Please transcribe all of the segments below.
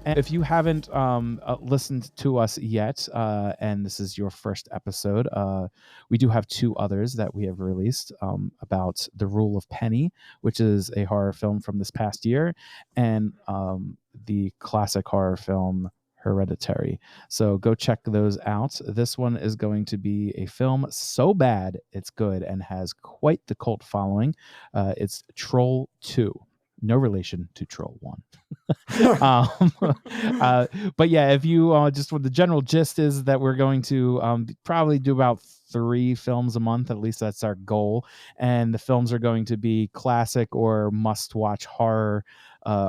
And if you haven't listened to us yet, and this is your first episode, we do have 2 others that we have released about The Rule of Penny, which is a horror film from this past year, and the classic horror film Hereditary. So go check those out. This one is going to be a film so bad it's good and has quite the cult following. It's Troll 2. No relation to Troll 1. But yeah, if you just what the general gist is that we're going to probably do about 3 films a month. At least that's our goal. And the films are going to be classic or must-watch horror,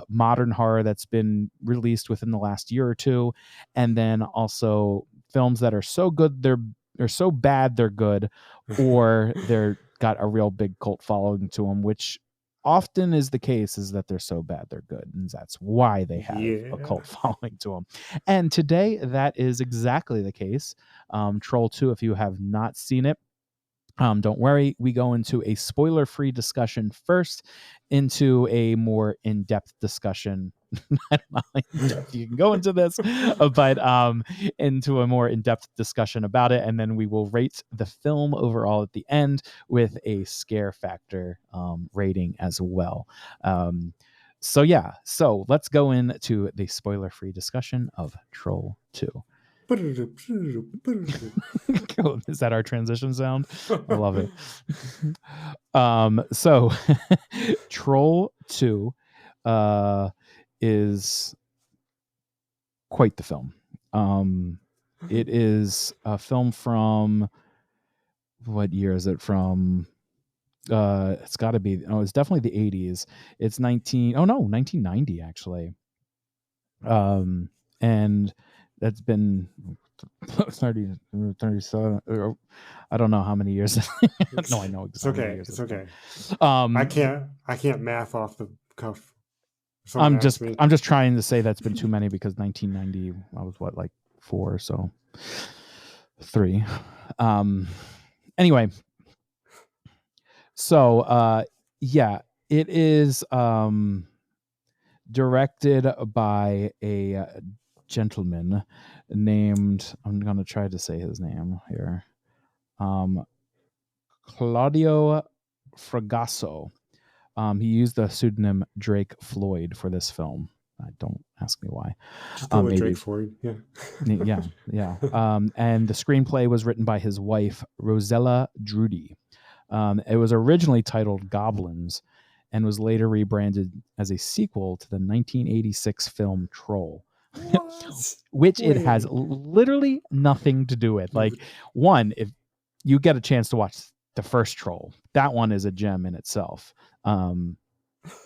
modern horror that's been released within the last year or two, and then also films that are so good they're so bad they're good, or they're got a real big cult following to them, which often is the case, is that they're so bad they're good, and that's why they have a cult following to them. And today that is exactly the case. Troll 2, if you have not seen it, don't worry, we go into a spoiler-free discussion first, into a more in-depth discussion. I don't know how in-depth you can go into this, but into a more in-depth discussion about it, and then we will rate the film overall at the end with a scare factor rating as well. So let's go into the spoiler-free discussion of Troll 2. Cool. Is that our transition sound? I love it. So Troll 2 is quite the film. It is a film from, what year is it from? It's got to be, it's definitely the 80s. It's 1990 actually. And that's been 37. I don't know how many years. No, I know exactly. It's okay. I can't math off the cuff. I'm just trying to say that's been too many, because 1990 I was like 4, so 3. Anyway, so it is directed by a gentleman named, I'm going to try to say his name here, Claudio Fragasso. He used the pseudonym Drake Floyd for this film. Don't ask me why. Maybe Drake Floyd, yeah. yeah. And the screenplay was written by his wife, Rosella Drudy. It was originally titled Goblins and was later rebranded as a sequel to the 1986 film Troll. Which it has literally nothing to do with. Like, one, if you get a chance to watch the first Troll, that one is a gem in itself.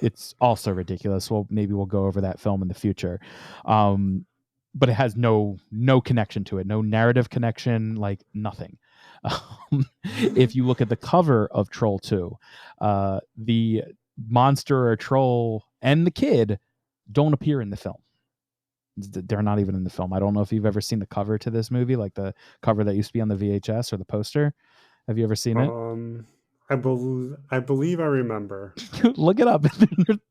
It's also ridiculous. Well, maybe we'll go over that film in the future. But it has no connection to it, no narrative connection, like nothing. If you look at the cover of Troll 2, the monster or troll and the kid don't appear in the film. They're not even in the film. I don't know if you've ever seen the cover to this movie, like the cover that used to be on the VHS or the poster. Have you ever seen it? I believe I remember. Look it up.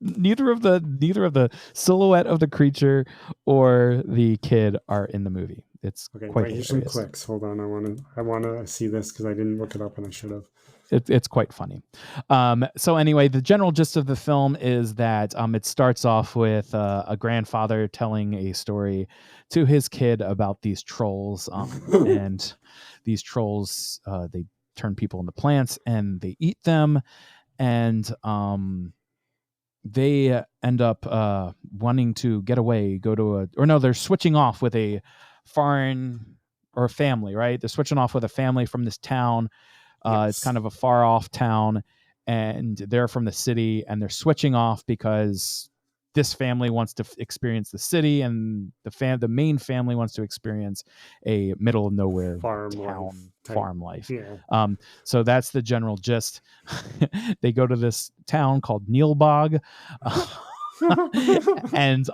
Neither of the silhouette of the creature or the kid are in the movie. It's quite here's some clicks. Hold on, I want to see this because I didn't look it up and I should have. It's quite funny. So anyway, the general gist of the film is that it starts off with a grandfather telling a story to his kid about these trolls, and these trolls they turn people into plants and they eat them, and they end up wanting to get away, they're switching off with a foreign or family, right? They're switching off with a family from this town. Yes. It's kind of a far off town, and they're from the city, and they're switching off because this family wants to experience the city, and the main family wants to experience a middle of nowhere farm life. Yeah. So that's the general gist. They go to this town called Nilbog. And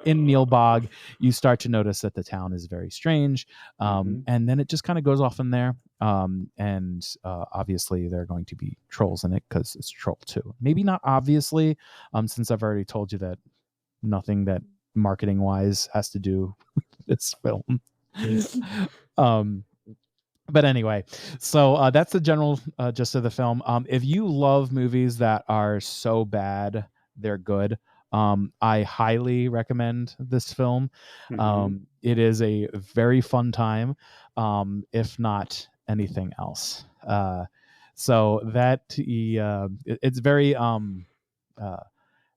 in Nilbog, you start to notice that the town is very strange. And then it just kind of goes off in there. And obviously there are going to be trolls in it because it's Troll 2. Maybe not obviously, since I've already told you that nothing that marketing wise has to do with this film. um but anyway, so that's the general gist of the film. If you love movies that are so bad they're good, I highly recommend this film. Hmm. It is a very fun time, if not anything else. So that it's very uh,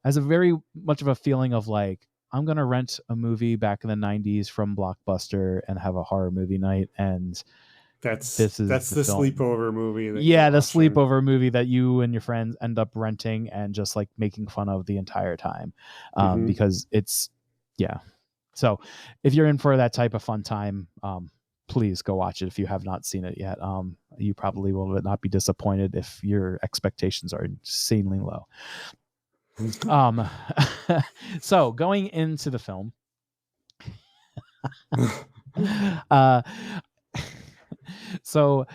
has a very much of a feeling of like, I'm gonna rent a movie back in the '90s from Blockbuster and have a horror movie night, and this is That's the the film. sleepover movie that you're Yeah, the watching. sleepover movie that you and your friends end up renting and just like making fun of the entire time, Hmm. because it's yeah. So if you're in for that type of fun time, please go watch it if you have not seen it yet. You probably will not be disappointed if your expectations are insanely low. Um, so going into the film, uh, so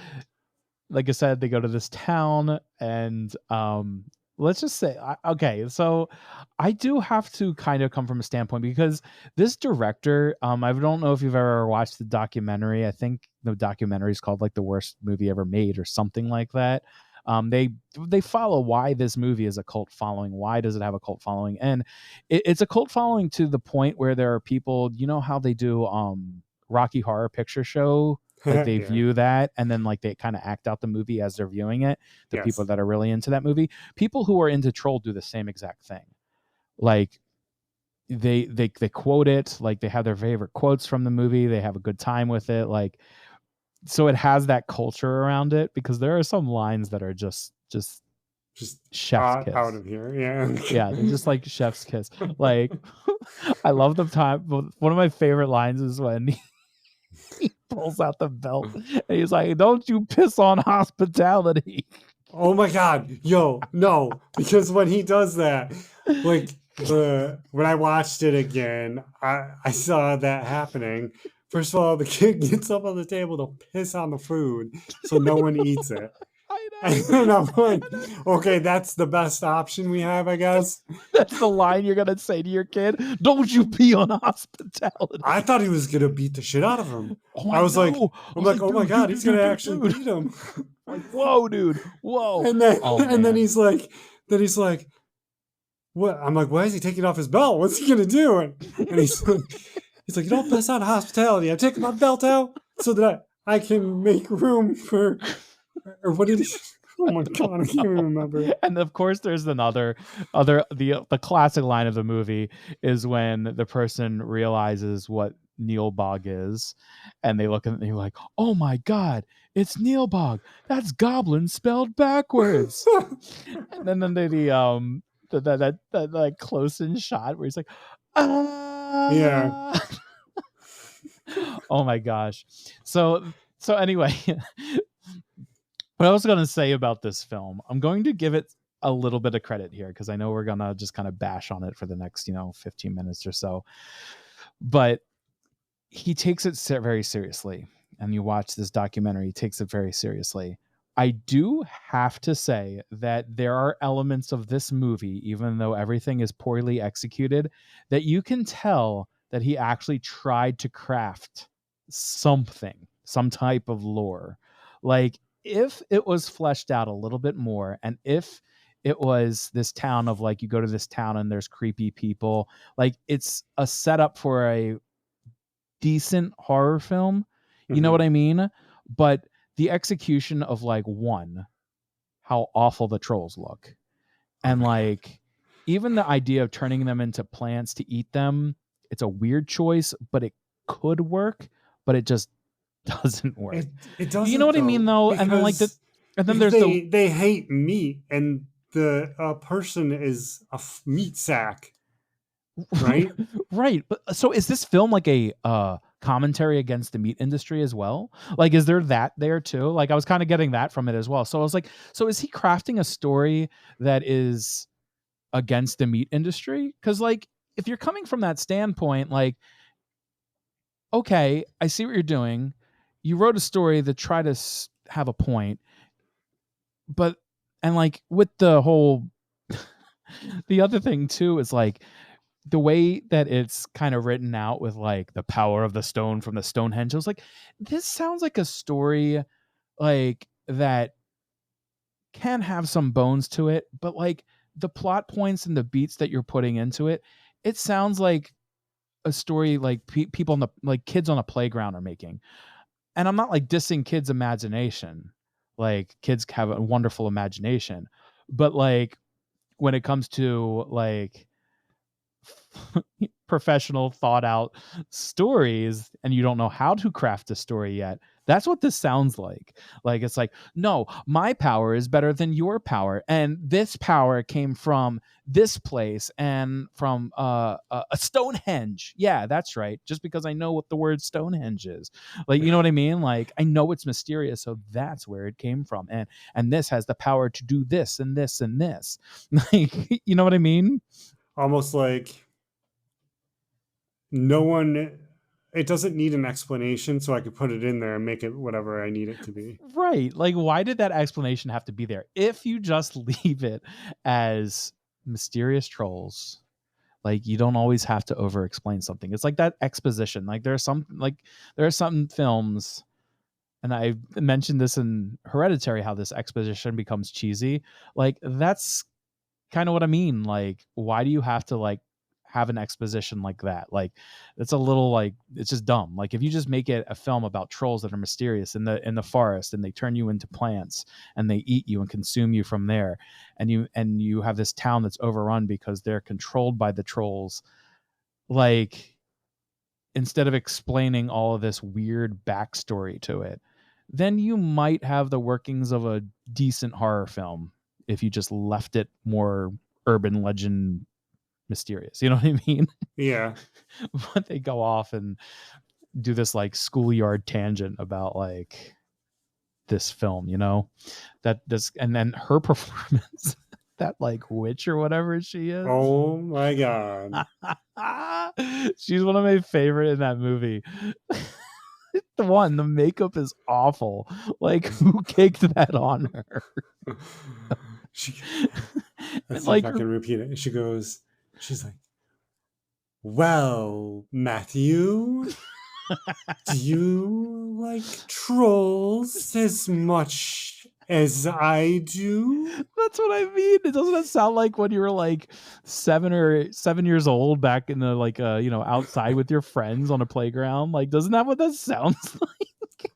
like I said, they go to this town, and let's just say, okay, so I do have to kind of come from a standpoint because this director, I don't know if you've ever watched the documentary. I think the documentary is called like the worst movie ever made or something like that. They follow why this movie is a cult following. Why does it have a cult following? And it's a cult following to the point where there are people, you know how they do Rocky Horror Picture Show, like they Yeah. view that and then like they kind of act out the movie as they're viewing it. The people Yes. that are really into that movie, people who are into Troll do the same exact thing. Like they quote it, like they have their favorite quotes from the movie, they have a good time with it, like, so it has that culture around it because there are some lines that are just Just chef's out kiss. of here. Yeah. Yeah, they're just like chef's kiss. Like I love the time. One of my favorite lines is when he pulls out the belt and he's like, "Don't you piss on hospitality." Oh my god, yo, no, because when he does that, like the when I watched it again, I saw that happening. First of all, the kid gets up on the table to piss on the food so no one eats it. I And know. then I'm like, And okay, that's the best option we have, I guess. that's the line you're gonna say to your kid. Don't you pee on I hospitality. thought he was gonna beat the shit out of him. Oh, I I was like, know. I I'm was like, like, oh my dude, god, dude, he's dude, gonna dude, dude, actually dude. beat him. Like, whoa, dude, whoa. And then Oh and then man. he's like, what? I'm like, why is he taking off his belt? What's he gonna do? And he's like, you don't piss on hospitality. I'm taking my belt out so that I can make room for, or what did he? Oh my god, I can't even remember. And of course, there's another other the classic line of the movie is when the person realizes what Nilbog is, and they look at it and they're like, "Oh my god, it's Nilbog! That's goblin spelled backwards." And then that like close in shot where he's like, Yeah. "Ah!" Oh my gosh. So anyway, what I was going to say about this film, I'm going to give it a little bit of credit here because I know we're going to just kind of bash on it for the next, 15 minutes or so. But he takes it very seriously. And you watch this documentary, he takes it very seriously. I do have to say that there are elements of this movie, even though everything is poorly executed, that you can tell that he actually tried to craft something, some type of lore. Like, if it was fleshed out a little bit more, and if it was this town of like, you go to this town and there's creepy people, like, it's a setup for a decent horror film. You know Hmm. what I mean? But the execution of like, one, how awful the trolls look. Oh And my god. like, even the idea of turning them into plants to eat them, it's a weird choice, but it could work, but it just doesn't work. It You know doesn't what I mean though though? And then like and then because there's the they hate meat and the person is a meat sack, right? right. But so is this film like a commentary against the meat industry as well? Like, is there that there too? Like, I was kind of getting that from it as well. So I was like, so is he crafting a story that is against the meat industry? Because like, if you're coming from that standpoint, like, okay, I see what you're doing. You wrote a story that tried to have a point, but and like with the whole the other thing too is like, the way that it's kind of written out with like the power of the stone from the Stonehenge, I was like, this sounds like a story like that can have some bones to it, but like the plot points and the beats that you're putting into it, it sounds like a story like people on the like kids on a playground are making. And I'm not like dissing kids' imagination. Like kids have a wonderful imagination, but like when it comes to like professional thought out stories and you don't know how to craft a story yet, that's what this sounds like it's like, no, my power is better than your power, and this power came from this place and from a Stonehenge. Yeah, that's right, just because I know what the word Stonehenge is, like, you know what I mean, like I know it's mysterious, so that's where it came from, and this has the power to do this and this and this. Like, you know what I mean? Almost like no one, it doesn't need an explanation, so I could put it in there and make it whatever I need it to be. Right. Like, why did that explanation have to be there? If you just leave it as mysterious trolls, like you don't always have to over explain something. It's like that exposition. There are some films, and I mentioned this in Hereditary, how this exposition becomes cheesy. Like that's kind of what I mean. Like, why do you have to like have an exposition like that? Like, it's a little like it's just dumb. Like, if you just make it a film about trolls that are mysterious in the forest and they turn you into plants and they eat you and consume you from there, and you have this town that's overrun because they're controlled by the trolls. Like, instead of explaining all of this weird backstory to it, then you might have the workings of a decent horror film if you just left it more urban legend mysterious. You know what I mean? Yeah. But they go off and do this like schoolyard tangent about like this film, that this, and then her performance, that like witch or whatever she is. Oh my God. She's one of my favorite in that movie. The makeup is awful. Like, who caked that on her? She, And let's see if like, I can repeat it. She's like, well, Matthew, do you like trolls as much as I do? that's what I mean. It doesn't sound like when you were like 7 years old back in the like outside with your friends on a playground. Like, doesn't that what that sounds like?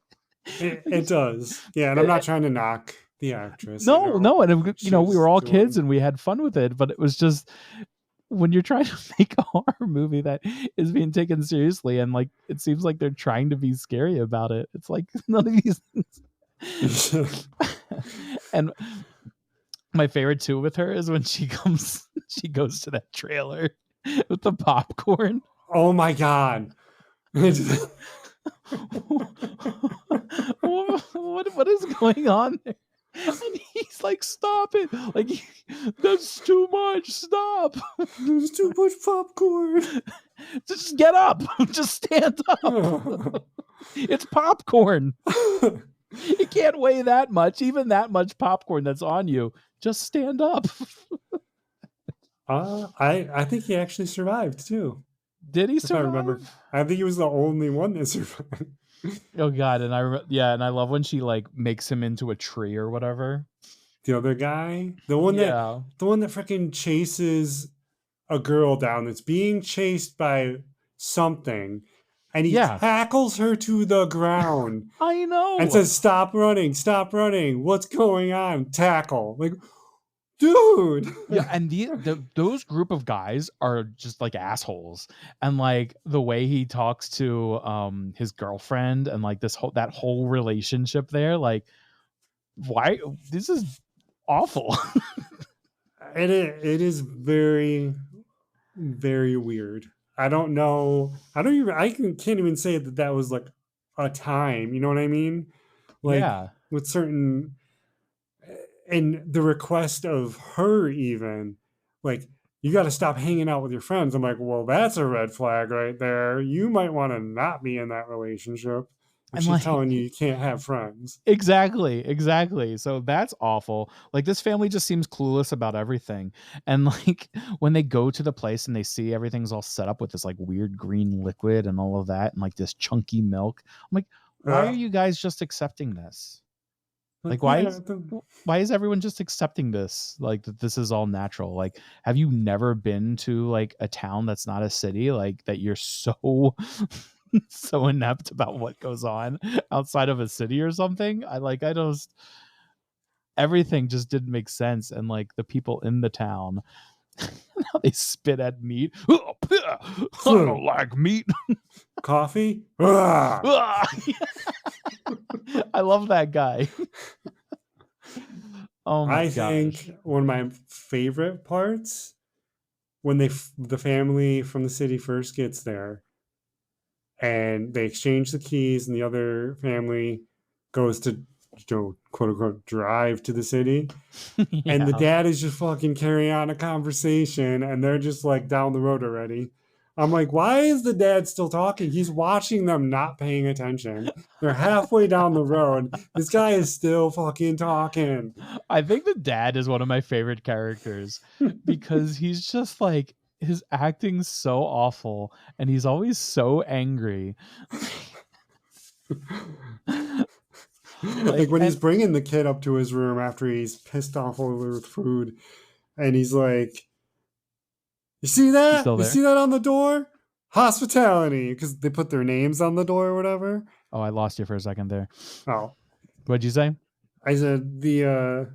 It does. Yeah, and I'm not trying to knock the actress. I No, know no, and we were she's all kids doing. and we had fun with it, but it was just when you're trying to make a horror movie that is being taken seriously and like it seems like they're trying to be scary about it. It's like none of these things. And my favorite too with her is when she goes to that trailer with the popcorn. Oh my God. What is going on there? And he's like, "Stop it! Like, that's too much. Stop! There's too much popcorn. Just get up. Just stand up. It's popcorn. You can't weigh that much. Even that much popcorn that's on you. Just stand up." I think he actually survived too. Did he If I remember, survive? I think he was the only one that survived. Oh God! And I love when she like makes him into a tree or whatever. The other guy, Yeah. the one that freaking chases a girl down that's being chased by something, and he Yeah. tackles her to the ground I know. and says, stop running, what's going on? Tackle. Like, dude. Yeah, and those group of guys are just like assholes, and like the way he talks to his girlfriend and like that whole relationship there, like, why this is awful. It is very, very weird. I don't know. Can't even say that was like a time. You know what I mean? Like Yeah. with certain, and the request of her even, like, you got to stop hanging out with your friends. I'm like, well, that's a red flag right there. You might want to not be in that relationship. But And she's like telling you can't have friends. exactly. So that's awful. Like this family just seems clueless about everything. And like when they go to the place and they see everything's all set up with this like weird green liquid and all of that and like this chunky milk, I'm like, why are Uh, you guys just accepting this? Like like, yeah, why is everyone just accepting this? Like that this is all natural. Like have you never been to like a town that's not a city like that you're so so inept about what goes on outside of a city or something? I don't everything just didn't make sense and like the people in the town how they spit at meat. Oh, I don't like meat. coffee. Ah! I love that guy. Oh my I gosh. think one of my favorite parts when the family from the city first gets there and they exchange the keys and the other family goes to quote unquote drive to the city and the Yeah. dad is just fucking carrying on a conversation and they're just like down the road already. I'm like, why is the dad still talking? He's watching them not paying attention. They're halfway down the road. This guy is still fucking talking. I think the dad is one of my favorite characters because he's just like his acting's so awful and he's always so angry. Like Like when he's and bringing the kid up to his room after he's pissed off over with food and he's like, you see he's that? still You there. see that on the door? Hospitality, because they put their names on the door or whatever. Oh, I lost you for a second there. Oh, What'd you say? I said the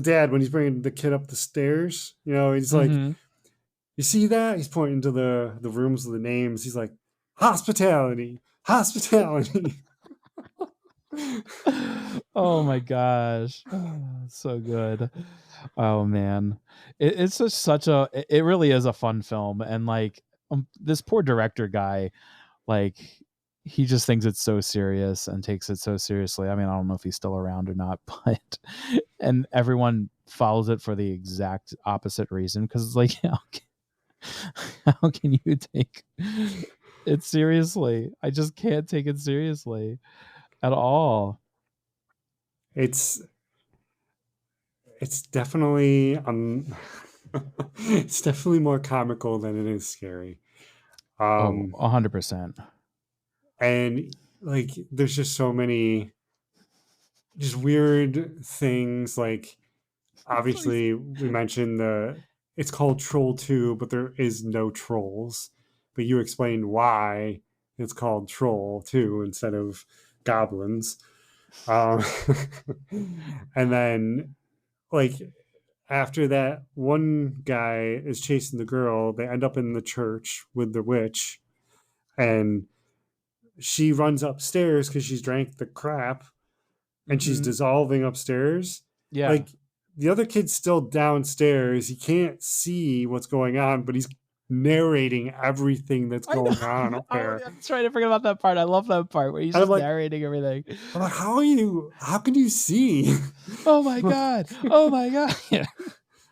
dad when he's bringing the kid up the stairs, he's like, Mm-hmm. you see that? He's pointing to the rooms with the names. He's like, hospitality, hospitality. Oh my gosh. So good. Oh man. It's just such a it really is a fun film. And like this poor director guy, like he just thinks it's so serious and takes it so seriously. I mean, I don't know if he's still around or not, but and everyone follows it for the exact opposite reason because it's like how can you take it seriously? I just can't take it seriously at all. it's it's definitely it's definitely more comical than it is scary. Oh, Um 100%. and like there's just so many just weird things like obviously we mentioned it's called Troll 2, but there is no trolls. But you explained why it's called Troll 2 instead of goblins. Um, and then like after that one guy is chasing the girl, they end up in the church with the witch and she runs upstairs because she's drank the crap and she's Mhm. dissolving upstairs. Yeah. Like the other kid's still downstairs. He can't see what's going on, but he's narrating everything that's I know. going on up there. I'm trying to forget about that part. I love that part where he's And just narrating everything. I'm like, how can you see? Oh my god. Oh my god. Yeah.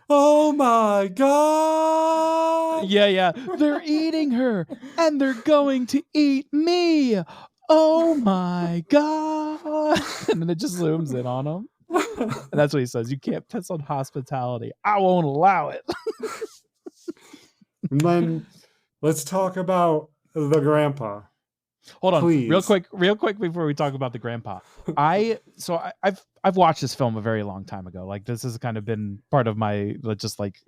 Oh my god. Yeah. They're eating her and they're going to eat me. Oh my god. And then it just zooms in on him. And that's what he says. You can't piss on hospitality. I won't allow it. And then let's talk about the grandpa. Hold on, Please. real quick before we talk about the grandpa. I've watched this film a very long time ago. Like this has kind of been part of my just like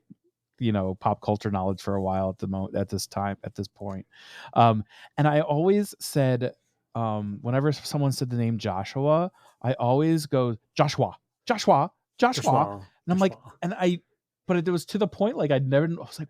pop culture knowledge for a while at this point. And I always said whenever someone said the name Joshua, I always go Joshua, Joshua, Joshua, Joshua. and I'm like, Joshua. and I, but it was to the point like I was like,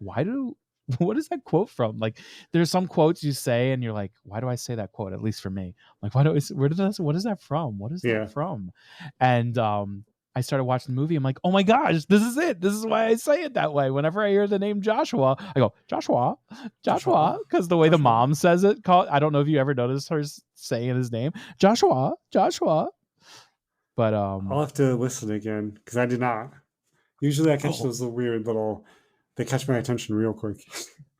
what is that quote from? Like, there's some quotes you say, and you're like, why do I say that quote? At least for me, like, what is that from? What is that Yeah. from? And I started watching the movie. I'm like, oh my gosh, this is it. This is why I say it that way. Whenever I hear the name Joshua, I go Joshua, Joshua, because the way the mom says it. I don't know if you ever noticed her saying his name, Joshua, Joshua. But I'll have to listen again because I did not. Usually I catch Oh. those weird little, they catch my attention real quick.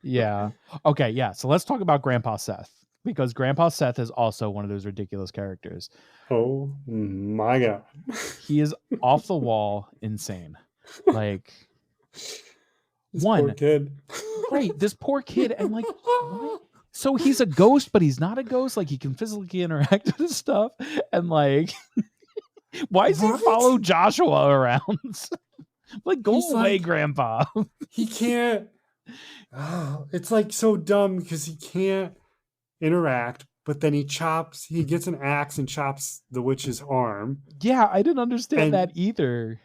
Yeah. Okay. Yeah. So let's talk about Grandpa Seth. because Grandpa Seth is also one of those ridiculous characters. Oh my god. He is off the wall insane. Like, This poor one, kid. right, this poor kid, and like, why? So he's a ghost, but he's not a ghost. Like, he can physically interact with stuff, and like, why does he Right? follow Joshua around? Like, go He's away, like- Grandpa. He can't. Oh, it's like so dumb because he can't interact, but then he gets an axe and chops the witch's arm. Yeah, I didn't understand And- that either.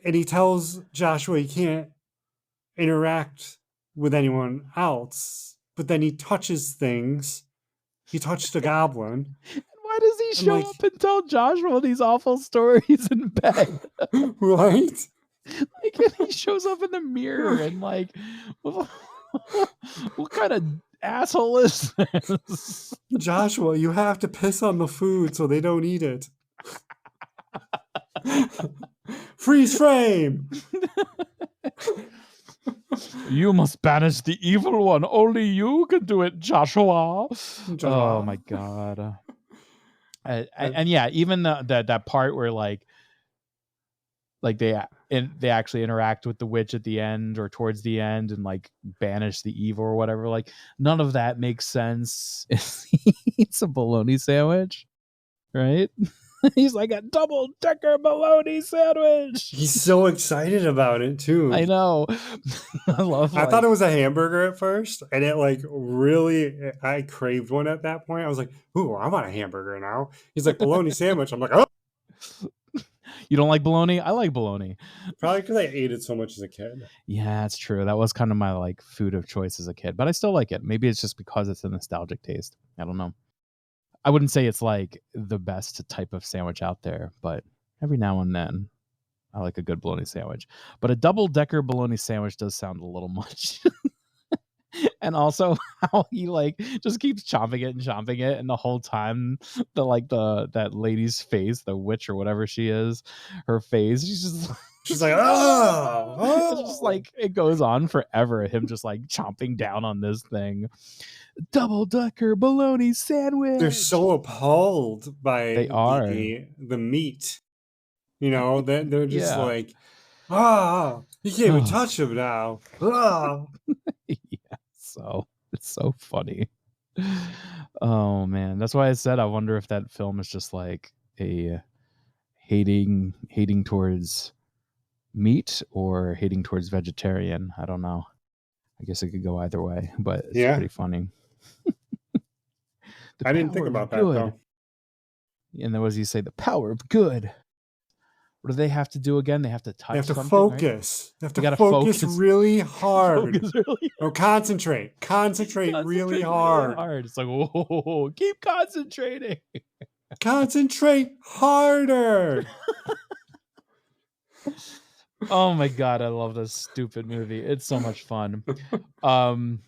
And he tells Joshua he can't interact with anyone else, but then he touches things. He touched a goblin. Why does he show like- up and tell Joshua these awful stories in bed? Right? Like, and he shows up in the mirror and like, what kind of asshole is this? Joshua, you have to piss on the food so they don't eat it. Freeze frame. You must banish the evil one. Only you can do it, Joshua. Oh my god. And yeah, even that part where like they actually interact with the witch at the end or towards the end and like banish the evil or whatever. Like, none of that makes sense. It's a bologna sandwich, right? He's like, a double-decker bologna sandwich. He's so excited about it too. I know. I thought it was a hamburger at first, and it like really, I craved one at that point. I was like, "Ooh, I want a hamburger now." He's like, "Bologna sandwich." I'm like, "Oh." You don't like bologna? I like bologna. Probably because I ate it so much as a kid. Yeah, that's true. That was kind of my like food of choice as a kid, but I still like it. Maybe it's just because it's a nostalgic taste. I don't know. I wouldn't say it's like the best type of sandwich out there, but every now and then I like a good bologna sandwich. But a double-decker bologna sandwich does sound a little much. And also how he like just keeps chomping it, and the whole time that lady's face, the witch or whatever she is, her face, She's like, "Oh!" It's just like it goes on forever. Him just like chomping down on this thing. Double-decker bologna sandwich. They're so appalled by They are. the meat. You know, that they're just Yeah. like, you can't even touch him now. Yeah, so it's so funny. Oh man, that's why I said I wonder if that film is just like a hating towards meat or hating towards vegetarian. I don't know. I guess it could go either way, but it's pretty funny. I didn't think about that though. And then what does he say? The power of good. What do they have to do again? They have to touch. They have to something, focus. Right? They have to focus really hard. Focus really Or concentrate. Concentrate really hard. It's like, whoa, keep concentrating. Concentrate harder. Oh my god, I love this stupid movie. It's so much fun. And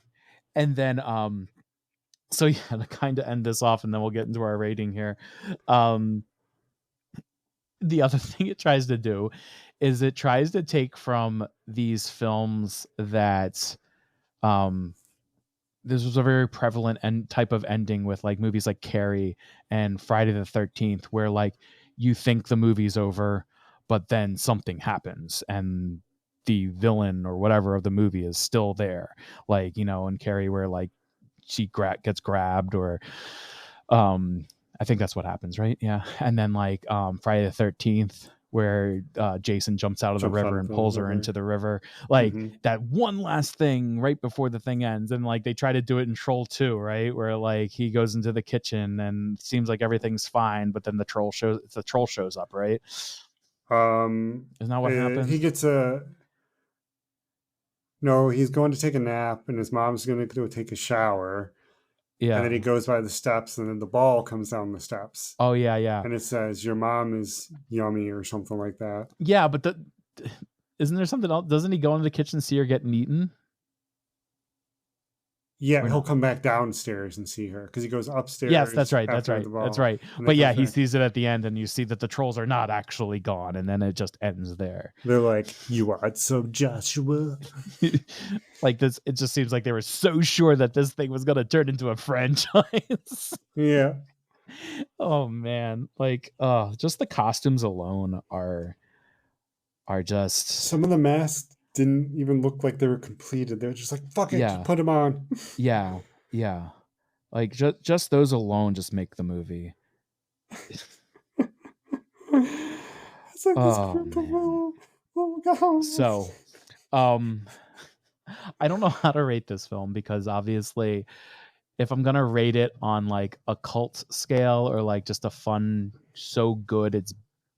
then so yeah, to kind of end this off and then we'll get into our rating here. The other thing it tries to do is it tries to take from these films that this was a very prevalent type of ending with like movies like Carrie and Friday the 13th, where like you think the movie's over, but then something happens and the villain or whatever of the movie is still there. Like, you know, in Carrie where like she gets grabbed or I think that's what happens, right? Yeah. And then like Friday the 13th where Jason jumps out of the river and pulls her into the river. Like that one last thing right before the thing ends. And like they try to do it in Troll 2, right? Where like he goes into the kitchen and seems like everything's fine, but then the troll shows up, right? Isn't that what happens? He gets no, he's going to take a nap and his mom's going to go take a shower. Yeah. And then he goes by the steps and then the ball comes down the steps. Oh, yeah, yeah. And it says, "Your mom is yummy," or something like that. Yeah, but isn't there something else? Doesn't he go into the kitchen and see her getting eaten? Yeah, or he'll no? come back downstairs and see her because he goes Yes, that's upstairs right. That's after right. the That's ball right. and then But yeah, comes he back. sees it at the end, and you see that the trolls are not actually gone, and then it just ends there. They're like, "You are so Joshua." Like this, it just seems like they were so sure that this thing was going to turn into a franchise. Yeah. Oh man, like just the costumes alone are just Some of the masks didn't even look like they were completed. They were just like, "Fuck it, just yeah, put them on." yeah, yeah. Like just those alone just make the movie. It's like this Oh group of man. little guys. So, um I don't know how to rate this film because obviously if I'm gonna rate it on like a cult scale or like just a fun, so good it's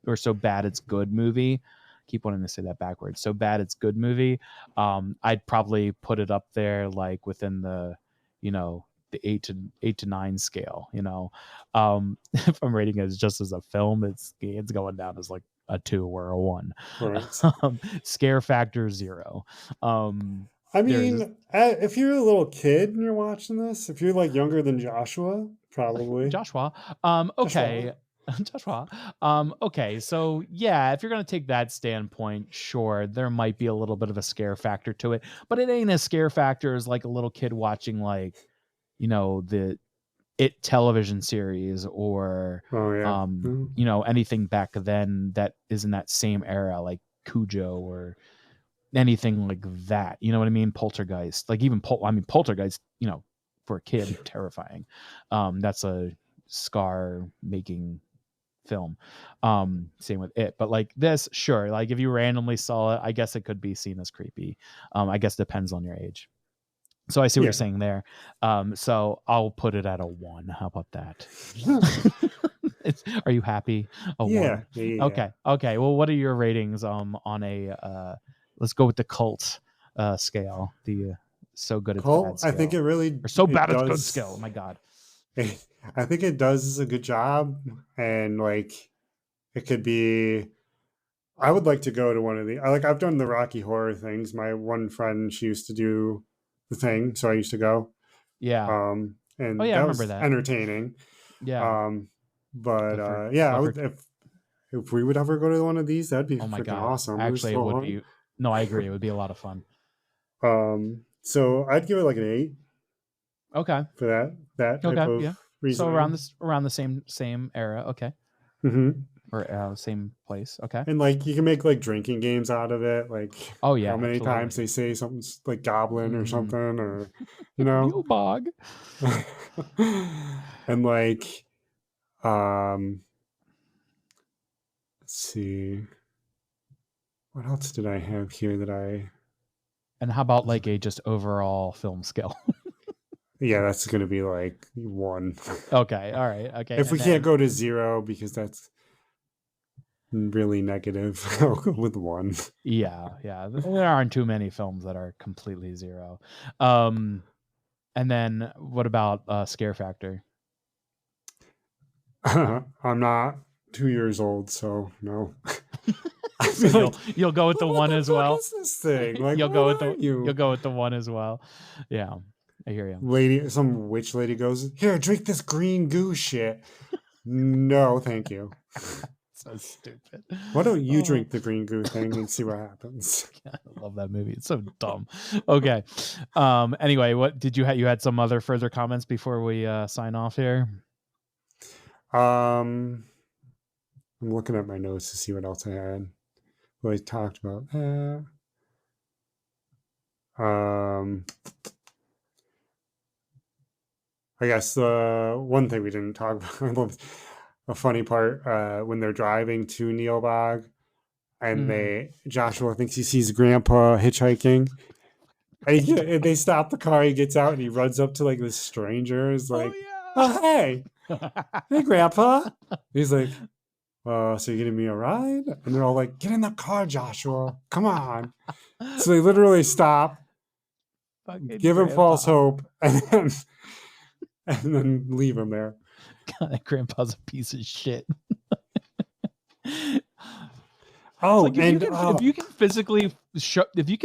or so bad it's good movie, I keep wanting to say that backwards. So bad it's good movie. I'd probably put it up there like within the, you know, the 8 to 9 scale. If I'm rating it just as a film, it's going down as like a 2 or a 1. Right. Scare factor 0. Um, I there's mean, if you're a little kid and you're watching this, if you're like younger than Joshua, probably Joshua. Joshua. Okay. Joshua. Okay. So yeah, if you're gonna take that standpoint, sure, there might be a little bit of a scare factor to it, but it ain't a scare factor as like a little kid watching like, the It television series or Oh yeah. anything back then that is in that same era, like Cujo or anything like that. You know what I mean? Poltergeist, like even Poltergeist, for a kid, terrifying. That's a scar making film. Same with It, but like this, sure. Like if you randomly saw it, I guess it could be seen as creepy. I guess depends on your age. So I see what you're Yeah. saying there. So I'll put it at a 1. How about that? Are you happy? A Yeah. 1. Yeah. Yeah. Okay. Okay. Well, what are your ratings on a let's go with the cult scale, the so good it's bad Cole, I think scale, it really or so it bad it's good scale. Oh does. my god. I think it does a good job, and like it could be. I would like to go to one of the. I've done the Rocky Horror things. My one friend, she used to do the thing, so I used to go. Yeah. Oh And yeah, I that remember was that. entertaining. Yeah. Um, but But for yeah, I but for would if we would ever go to one of these, that'd be oh my freaking god. awesome. It was Actually, it would fun. be. No, I agree. It would be a lot of fun. So I'd give it like an 8 Okay. for that type Okay. of Yeah. So reasoning. around the same era. Okay. Hmm. Or same place. Okay. And like you can make like drinking games out of it, like Oh how yeah, many times absolutely. they say something like goblin or Mm-hmm. something, or you know. Nilbog. And like um let's see, what else did I have here that I And how about like a just overall film scale? yeah, that's gonna be like 1. Okay. All right. Okay. If we And can't then go to 0 because that's really negative, I'll go with 1. yeah, there aren't too many films that are completely 0. Um, and then what about scare factor? I'm not 2 years old, so no. I So feel like, you'll go with the what 1 the as fuck well. is this thing? Like, You'll what go with are the you'll you? go with the 1 as well. Yeah, I hear you. Lady, some witch lady goes, here, drink this green goo shit. No, thank you. So stupid. Why don't you Oh, drink the green goo thing and see what happens? I love that movie. It's so dumb. Okay. Anyway, what did you had some other further comments before we sign off here? Um, I'm looking at my notes to see what else I had. What I talked about. Um, I guess the one thing we didn't talk about, I love a funny part when they're driving to Nilbog and Mhm. Joshua thinks he sees Grandpa hitchhiking. And they stop the car. He gets out and he runs up to like this stranger. Is Oh like, "Oh hey, Grandpa." He's like, "So you're giving me a ride?" And they're all like, "Get in the car, Joshua. Come on." yeah. So they literally stop, Fucking give him false grandpa. hope, and then leave him there. God, grandpa's a piece of shit. Oh, like and if you can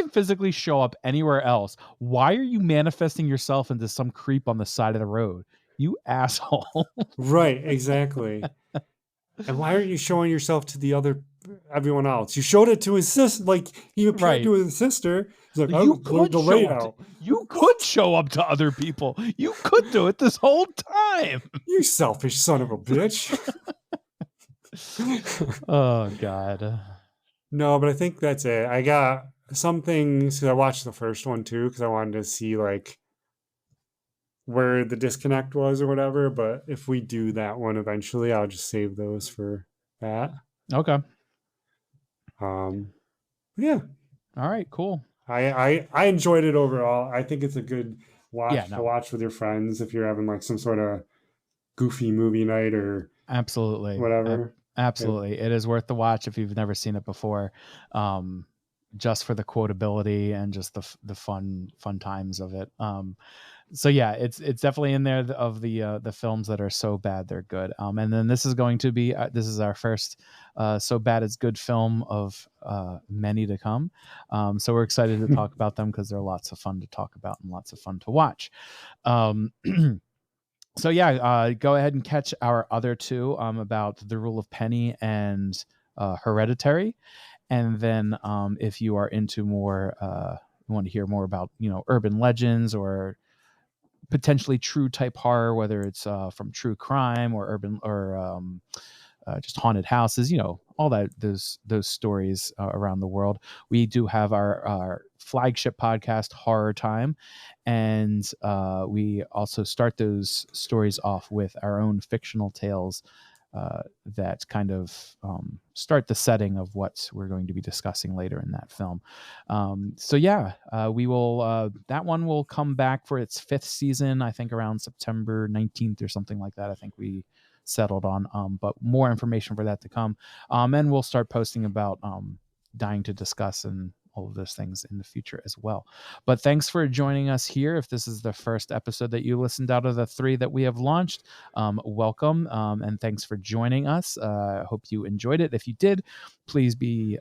physically show up anywhere else, why are you manifesting yourself into some creep on the side of the road? You asshole. right, exactly. And why aren't you showing yourself to everyone else? You showed it to his sister, like he appeared Right. to his sister. He's like, I You learned could the show up to, layout. you could show up to other people. You could do it this whole time. You selfish son of a bitch. Oh God. No, but I think that's it. I got some things because I watched the first one too because I wanted to see like where the disconnect was or whatever. But if we do that one eventually, I'll just save those for that. Okay. Yeah, All right, cool. I enjoyed it overall. I think it's a good Yeah, watch to no. watch with your friends if you're having like some sort of goofy movie night or Absolutely. whatever. Absolutely. It is worth the watch if you've never seen it before. Just for the quotability and just the fun times of it. So yeah, it's definitely in there of the films that are so bad they're good. And then this is going to be this is our first so bad it's good film of many to come. So we're excited to talk about them because they're lots of fun to talk about and lots of fun to watch. So yeah, go ahead and catch our other two about The Rule of Penny and Hereditary. And then if you are into more, you want to hear more about, urban legends or potentially true type horror, whether it's from true crime or urban or just haunted houses, all those stories around the world. We do have our flagship podcast, Horror Time, and we also start those stories off with our own fictional tales that kind of start the setting of what we're going to be discussing later in that film. So yeah, we will. That one will come back for its 5th season, I think around September 19th or something like that. I think we settled on. But more information for that to come. And we'll start posting about dying to discuss and all of those things in the future as well. But thanks for joining us here. If this is the first episode that you listened out of the 3 that we have launched, welcome. And thanks for joining us. I hope you enjoyed it. If you did, please be,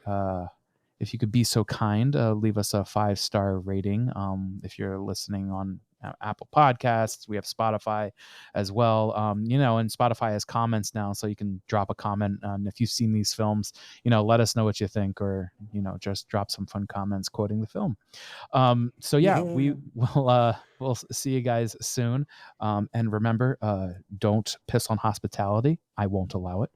if you could be so kind, leave us a 5-star rating. If you're listening on Apple Podcasts, we have Spotify as well. And Spotify has comments now, so you can drop a comment. And if you've seen these films, let us know what you think, or just drop some fun comments quoting the film. So yeah, we will we'll see you guys soon. And remember, don't piss on hospitality. I won't allow it.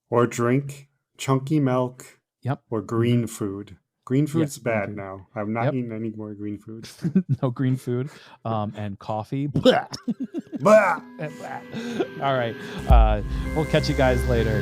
Or drink chunky milk. Yep. Or green food. Green food's bad food. now. I'm not eating any more green food. No green food. And coffee. Blah. All right. We'll catch you guys later.